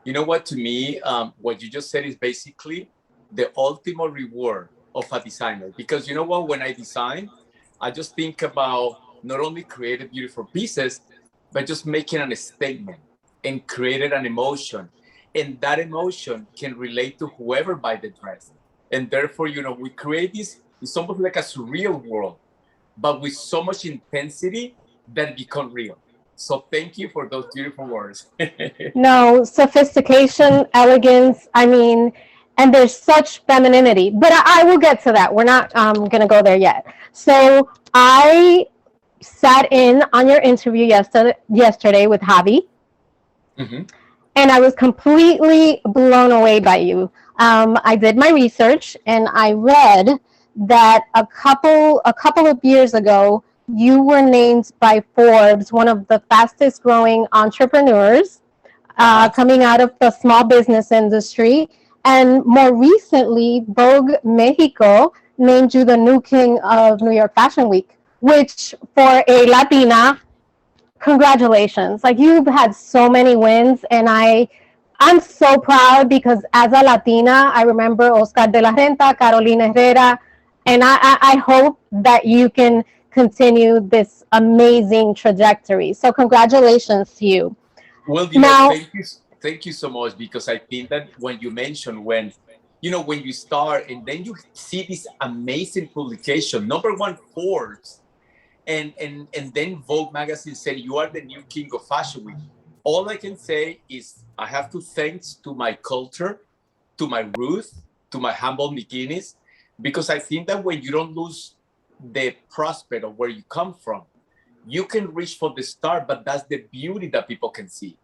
You know what, to me, what you just said is basically the ultimate reward of a designer. Because you know what, when I design, I just think about not only creating beautiful pieces, but just making a statement and created an emotion. And that emotion can relate to whoever buy the dress. And therefore, we create this, it's almost like a surreal world, but with so much intensity that it become real. So thank you for those beautiful words. No, sophistication, elegance. I mean, and there's such femininity. But I will get to that. We're not going to go there yet. So I sat in on your interview yesterday with Javi, Mm-hmm. and I was completely blown away by you. I did my research, and I read that a couple of years ago, you were named by Forbes one of the fastest growing entrepreneurs Uh-huh. coming out of the small business industry. And more recently, Vogue Mexico named you the new king of New York Fashion Week, which for a Latina, congratulations. Like, you've had so many wins, and I'm so proud because as a Latina, I remember Oscar de la Renta, Carolina Herrera, and I hope that you can continue this amazing trajectory. So congratulations to you. Well, Now, thank you so much, because I think that when you mention when you start and then you see this amazing publication, number one Forbes, and then Vogue magazine said you are the new king of Fashion Week. All I can say is I have to thanks to my culture, to my roots, to my humble beginnings, because I think that when you don't lose the prospect of where you come from, you can reach for the start, but that's the beauty that people can see.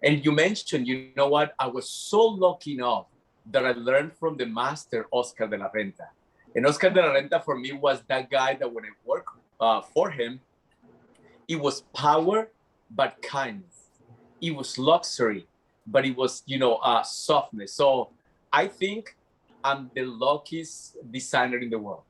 And you mentioned, you know what, I was so lucky enough that I learned from the master, Oscar de la Renta. And Oscar de la Renta for me was that guy that when I worked for him, it was power, but kindness. It was luxury, but it was, softness. So I think I'm the luckiest designer in the world.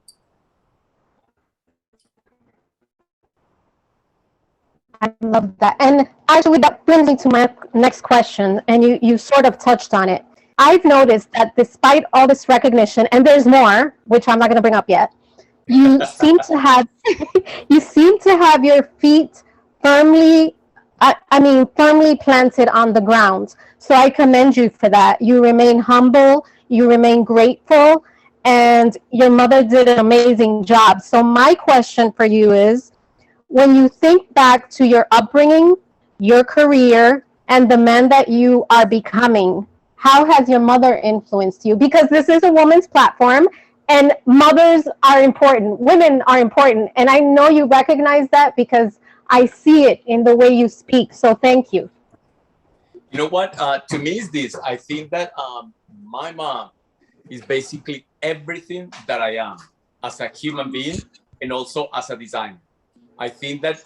I love that. And actually, that brings me to my next question, and you sort of touched on it. I've noticed that despite all this recognition, and there's more, which I'm not going to bring up yet, you seem to have you seem to have your feet firmly, firmly planted on the ground. So I commend you for that. You remain humble, you remain grateful, and your mother did an amazing job. So my question for you is, when you think back to your upbringing, your career, and the man that you are becoming, how has your mother influenced you? Because this is a woman's platform, and mothers are important. Women are important. And I know you recognize that because I see it in the way you speak. So thank you. You know what? To me, is this. I think that my mom is basically everything that I am as a human being and also as a designer. I think that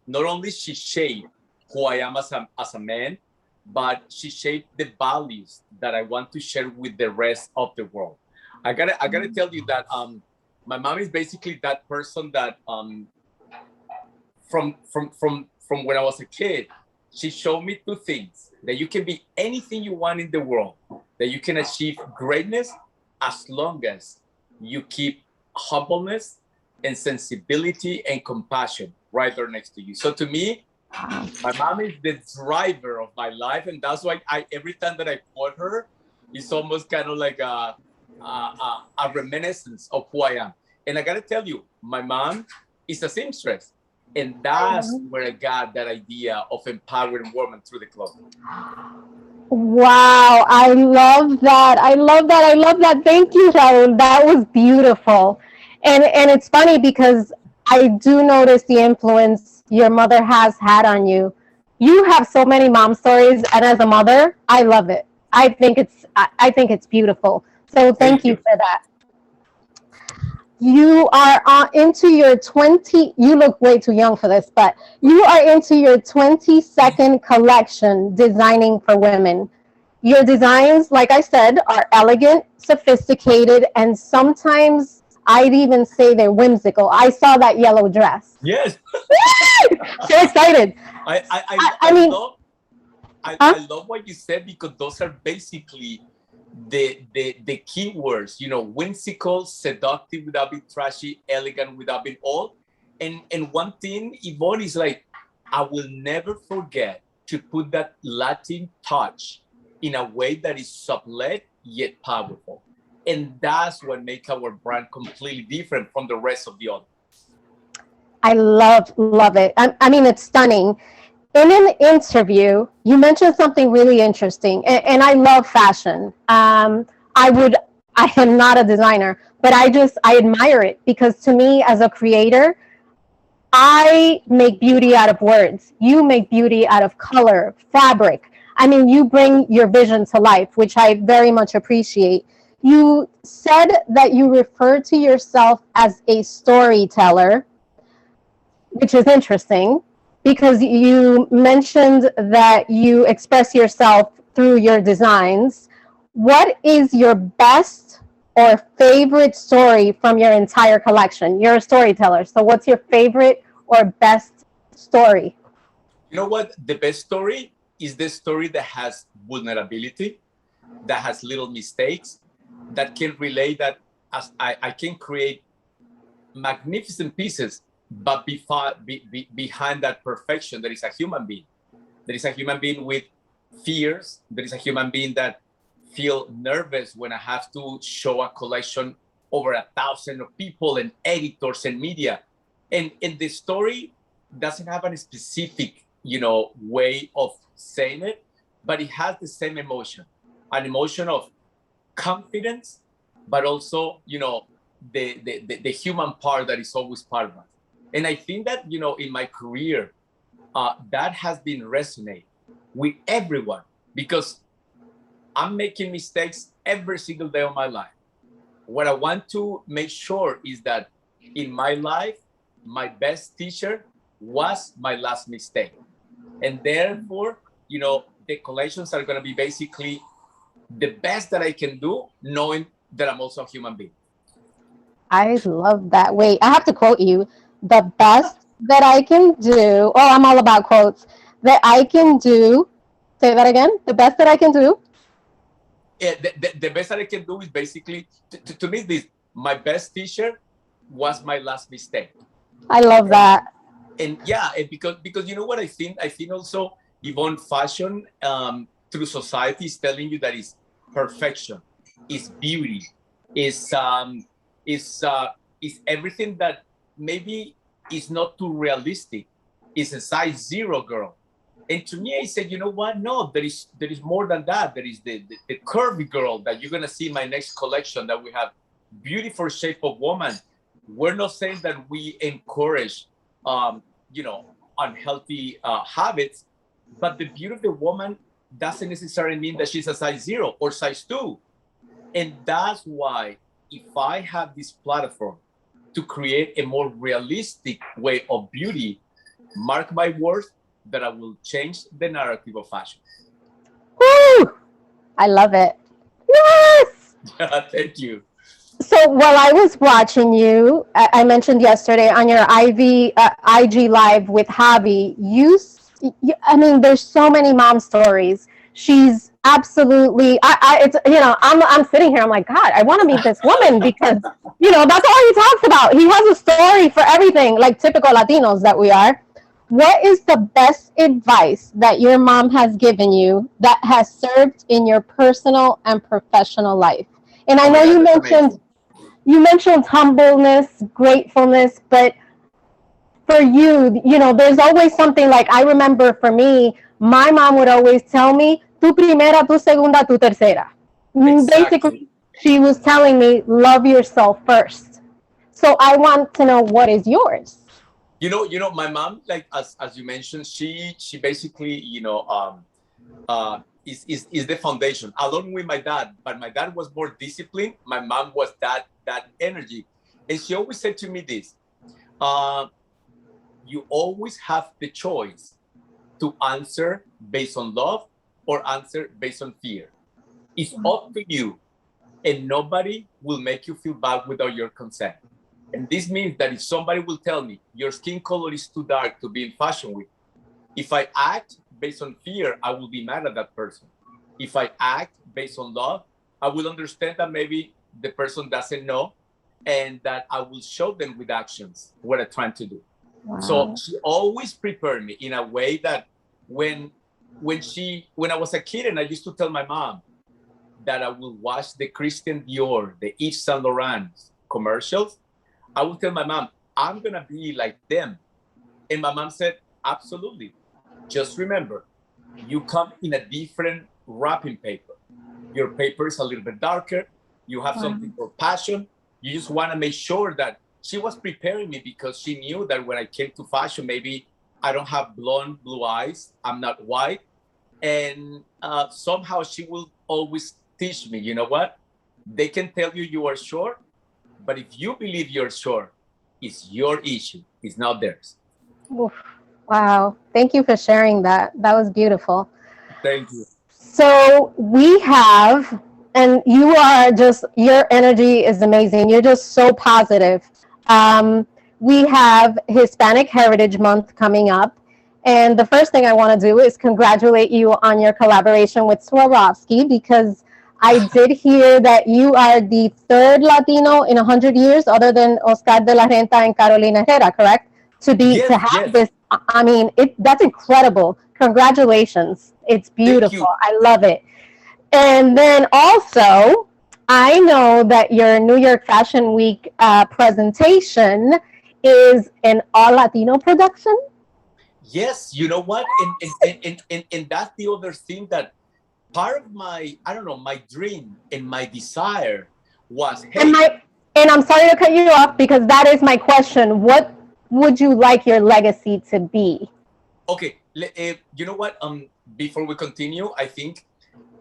not only she shaped who I am as a man, but she shaped the values that I want to share with the rest of the world. I gotta tell you that my mom is basically that person that from when I was a kid, she showed me two things: that you can be anything you want in the world, that you can achieve greatness as long as you keep humbleness and sensibility and compassion right there next to you. So to me, my mom is the driver of my life, and that's why I every time that I quote her, it's almost kind of like a reminiscence of who I am. And I gotta tell you, my mom is a seamstress, and that's where I got that idea of empowering women through the cloth. Wow, I love that. I love that. I love that. Thank you, Raul. That was beautiful. And it's funny because I do notice the influence your mother has had on you. You have so many mom stories, and as a mother, I love it. I think it's beautiful. So thank Thank you you. for that. You are into your 20, you look way too young for this, but you are into your 22nd collection designing for women. Your designs, like I said, are elegant, sophisticated, and sometimes I'd even say they're whimsical. I saw that yellow dress. Yes, So excited. I I I, I I mean, love Huh? I love what you said, because those are basically the keywords, you know, whimsical, seductive without being trashy, elegant without being old. And one thing, Yvonne, is like, I will never forget to put that Latin touch in a way that is sublet yet powerful. And that's what makes our brand completely different from the rest of the other. I love it. I mean, it's stunning. In an interview, you mentioned something really interesting, and I love fashion. I would, I am not a designer, but I admire it, because to me, as a creator, I make beauty out of words. You make beauty out of color, fabric. I mean, you bring your vision to life, which I very much appreciate. You said that you refer to yourself as a storyteller, which is interesting, because you mentioned that you express yourself through your designs. What is your best or favorite story from your entire collection? You're a storyteller, so what's your favorite or best story? You know what? The best story is the story that has vulnerability, that has little mistakes, that can relate, that as I can create magnificent pieces, but behind that perfection, there is a human being. There is a human being with fears. There is a human being that feel nervous when I have to show a collection over 1,000 of people and editors and media. And the story doesn't have a specific, you know, way of saying it, but it has the same emotion, an emotion of confidence, but also, you know, the human part that is always part of us. And I think that, you know, in my career, that has been resonate with everyone, because I'm making mistakes every single day of my life. What I want to make sure is that in my life, my best teacher was my last mistake. And therefore, you know, the collections are going to be basically the best that I can do, knowing that I'm also a human being. I love that. Wait, I have to quote you. The best that I can do, oh, I'm all about quotes, that I can do, say that again. The best that I can do. Yeah, the best that I can do is basically, to me, this, my best teacher was my last mistake. I love that. And yeah, and because you know what I think also, even fashion, through society, is telling you that is perfection, is beauty, is is everything that maybe is not too realistic, is a size zero girl. And to me, I said, you know what? No, there is more than that. There is the curvy girl that you're gonna see in my next collection, that we have beautiful shape of woman. We're not saying that we encourage, you know, unhealthy habits, but the beauty of the woman doesn't necessarily mean that she's a size zero or size two. And that's why, if I have this platform to create a more realistic way of beauty, mark my words, that I will change the narrative of fashion. Woo! I love it. Yes! Thank you. So while I was watching you, I mentioned yesterday on your IG live with Javi, I mean, there's so many mom stories. She's absolutely, it's, you know, I'm sitting here, I'm like, God, I want to meet this woman, because, you know, that's all he talks about. He has a story for everything, like typical Latinos that we are. What is the best advice that your mom has given you that has served in your personal and professional life? And I Oh know my God, you that's mentioned amazing. humbleness, gratefulness, but for you, you know, there's always something, like, I remember for me, my mom would always tell me, tu primera, tu segunda, tu tercera. Exactly. Basically, she was telling me, love yourself first. So I want to know, what is yours? My mom, like, as you mentioned, she basically, is the foundation, along with my dad. But my dad was more disciplined. My mom was that energy, and she always said to me this: uh, you always have the choice to answer based on love or answer based on fear. It's up to you, and nobody will make you feel bad without your consent. And this means that if somebody will tell me your skin color is too dark to be in fashion week, if I act based on fear, I will be mad at that person. If I act based on love, I will understand that maybe the person doesn't know, and that I will show them with actions what I'm trying to do. Wow. So she always prepared me in a way that when I was a kid and I used to tell my mom that I will watch the Christian Dior, the Yves Saint Laurent commercials, I would tell my mom, I'm gonna be like them. And my mom said, absolutely. Just remember, you come in a different wrapping paper. Your paper is a little bit darker. You have something for passion. You just want to make sure that she was preparing me, because she knew that when I came to fashion, maybe I don't have blue eyes. I'm not white. And somehow she will always teach me, you know what? They can tell you are short, but if you believe you're short, it's your issue. It's not theirs. Oof. Wow. Thank you for sharing that. That was beautiful. Thank you. So we have, and you are just, your energy is amazing. You're just so positive. We have Hispanic Heritage Month coming up. And the first thing I want to do is congratulate you on your collaboration with Swarovski, because I did hear that you are the third Latino in 100 years, other than Oscar de la Renta and Carolina Herrera, correct? To have this, I mean, that's incredible. Congratulations. It's beautiful. I love it. And then also, I know that your New York Fashion Week presentation is an all Latino production. Yes, you know what? And that's the other thing, that part of my, I don't know, my dream and my desire was, hey. And I'm sorry to cut you off, because that is my question. What would you like your legacy to be? Okay, you know what? Before we continue, I think,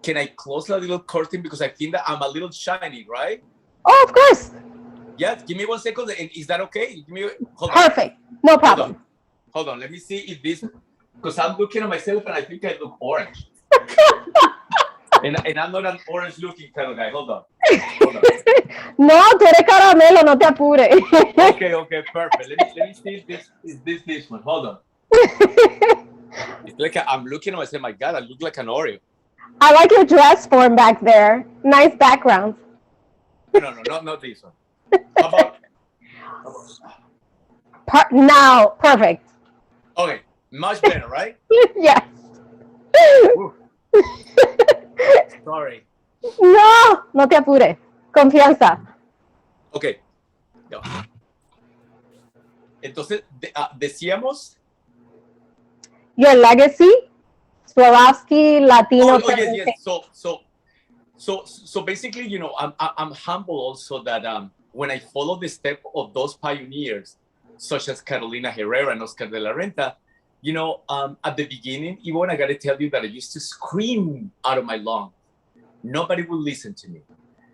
can I close a little curtain, because I think that I'm a little shiny, right? Oh, of course. Yes, give me 1 second. Is that okay? Perfect. No problem. Hold on. Let me see if this, because I'm looking at myself and I think I look orange. and I'm not an orange looking kind of guy. Hold on. No, tú eres caramelo, no te apures. Okay, perfect. Let me see if this one. Hold on. It's like I'm looking at myself, my God, I look like an Oreo. I like your dress form back there. Nice background. No, not this one. How about? Now, perfect. Okay, much better, right? Yes. Sorry. No te apures. Confianza. Okay. No. Entonces, decíamos. Your legacy, Swarovski, Latino. Yes. So basically, you know, I'm humble also that when I follow the step of those pioneers, such as Carolina Herrera and Oscar de la Renta, you know, at the beginning, Yvonne, I got to tell you that I used to scream out of my lungs. Nobody would listen to me.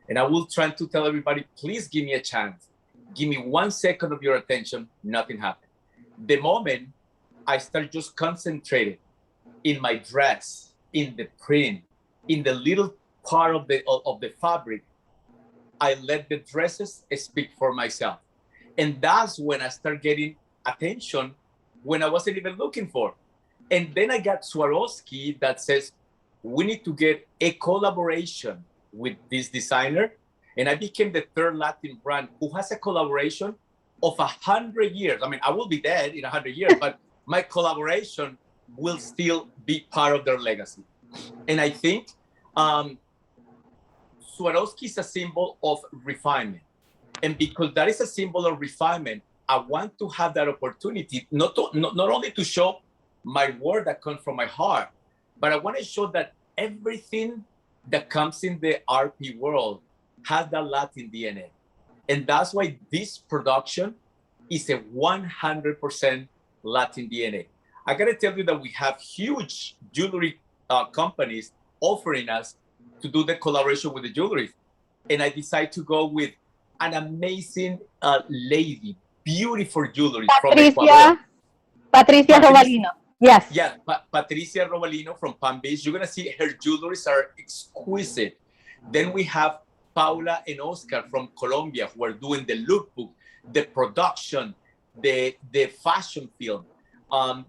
And I will try to tell everybody, please give me a chance. Give me 1 second of your attention. Nothing happened. The moment I start just concentrated in my dress, in the print, in the little part of the fabric, I let the dresses speak for myself. And that's when I start getting attention when I wasn't even looking for. And then I got Swarovski that says, we need to get a collaboration with this designer. And I became the third Latin brand who has a collaboration of 100 years. I mean, I will be dead in 100 years, but my collaboration will still be part of their legacy. And I think Swarovski is a symbol of refinement. And because that is a symbol of refinement, I want to have that opportunity, not only to show my word that comes from my heart, but I want to show that everything that comes in the RP world has that Latin DNA. And that's why this production is a 100% Latin DNA. I got to tell you that we have huge jewelry companies offering us to do the collaboration with the jewelry. And I decided to go with an amazing lady, beautiful jewelry from Ecuador. Patricia Robalino. Yes. Yeah, Patricia Robalino from Palm Beach. You're going to see her jewelries are exquisite. Then we have Paula and Oscar from Colombia who are doing the lookbook, the production, the fashion film.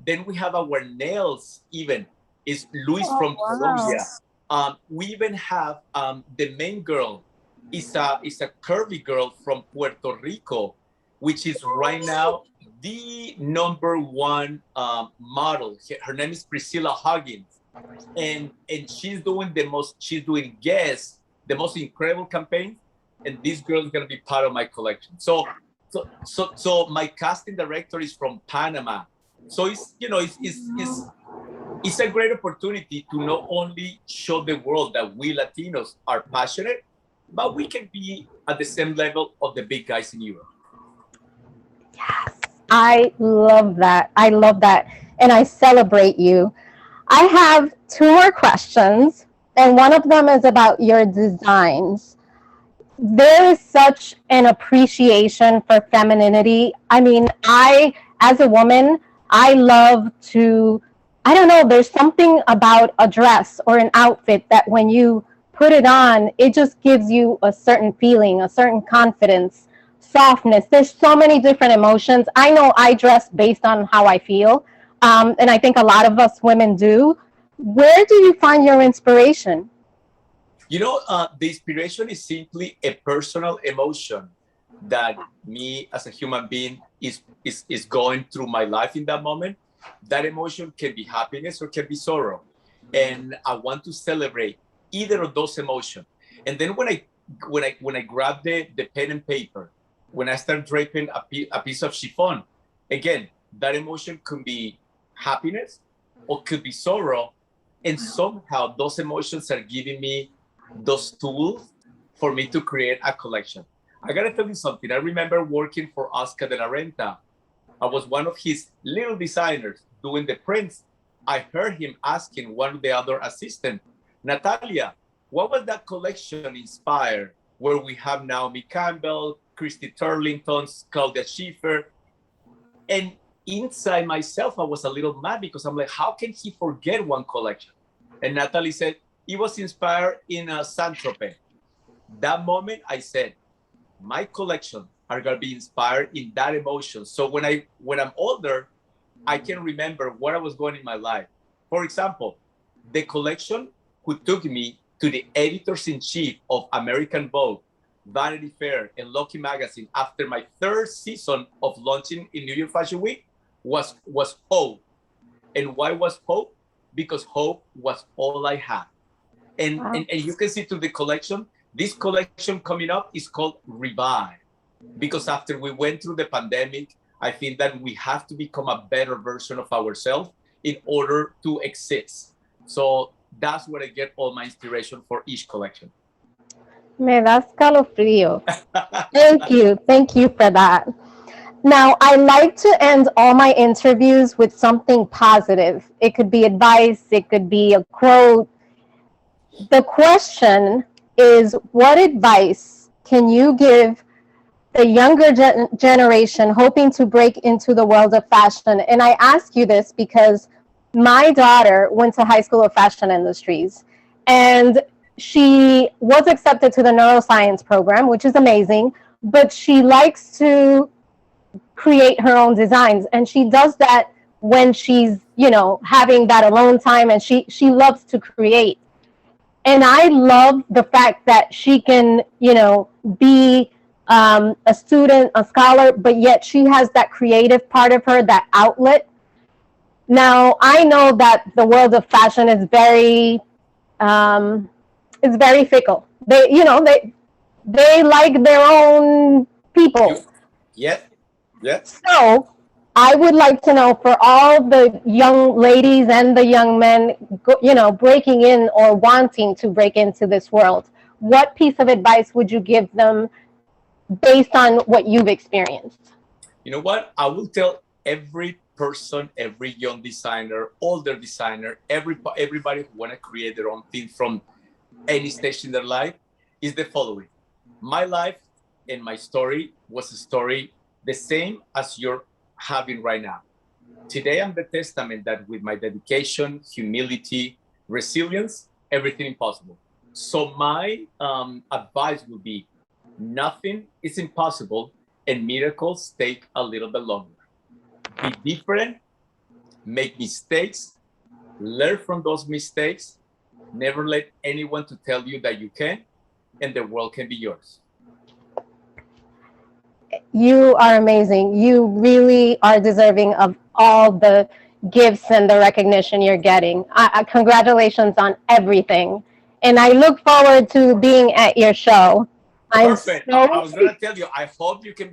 Then we have our nails even Is Luis Oh, from wow. Colombia. We even have the main girl is a curvy girl from Puerto Rico, which is right now the number one model. Her name is Priscilla Huggins, and she's doing Guess, the most incredible campaign, and this girl is gonna be part of my collection. So my casting director is from Panama, so it's a great opportunity to not only show the world that we Latinos are passionate, but we can be at the same level of the big guys in Europe. Yes, I love that. I love that. And I celebrate you. I have two more questions, and one of them is about your designs. There is such an appreciation for femininity. I mean, as a woman, I love to, I don't know, there's something about a dress or an outfit that when you put it on, it just gives you a certain feeling, a certain confidence, softness. There's so many different emotions. I know I dress based on how I feel, and I think a lot of us women do. Where do you find your inspiration? The inspiration is simply a personal emotion that me as a human being is going through my life in that moment. That emotion can be happiness or can be sorrow, and I want to celebrate either of those emotions. And then when I grab the pen and paper, when I start draping a piece of chiffon, again, that emotion could be happiness or could be sorrow, and somehow those emotions are giving me those tools for me to create a collection. I gotta tell you something. I remember working for Oscar de la Renta. I was one of his little designers doing the prints. I heard him asking one of the other assistants, Natalia, what was that collection inspired where we have Naomi Campbell, Christy Turlington, Claudia Schiffer? And inside myself, I was a little mad because I'm like, how can he forget one collection? And Natalie said, it was inspired in Saint-Tropez. That moment, I said, my collection are gonna be inspired in that emotion. So when I'm older, I can remember where I was going in my life. For example, the collection who took me to the editors-in-chief of American Vogue, Vanity Fair, and Lucky Magazine after my third season of launching in New York Fashion Week was Hope. And why was Hope? Because Hope was all I had. And you can see to the collection, this collection coming up is called Revive. Because after we went through the pandemic, I think that we have to become a better version of ourselves in order to exist. So that's where I get all my inspiration for each collection. Me das calofrío. Thank you for that. Now, I like to end all my interviews with something positive. It could be advice, it could be a quote. The question is, what advice can you give the younger generation hoping to break into the world of fashion? And I ask you this because my daughter went to high school of fashion industries, and she was accepted to the neuroscience program, which is amazing, but she likes to create her own designs, and she does that when she's having that alone time, and she loves to create. And I love the fact that she can be a student, a scholar, but yet she has that creative part of her, that outlet. Now I know that the world of fashion is very fickle. They like their own people. Yeah, yeah. So I would like to know, for all the young ladies and the young men, breaking in or wanting to break into this world, what piece of advice would you give them based on what you've experienced? You know what? I will tell every person, every young designer, older designer, everybody who want to create their own thing from any stage in their life is the following. My life and my story was a story the same as you're having right now. Today, I'm the testament that with my dedication, humility, resilience, everything is possible. So my advice would be, nothing is impossible and miracles take a little bit longer. Be different, make mistakes, learn from those mistakes, never let anyone to tell you that you can, and the world can be yours. You are amazing. You really are deserving of all the gifts and the recognition you're getting. Congratulations on everything. And I look forward to being at your show. I'm Perfect. I so was going to tell you, I hope you can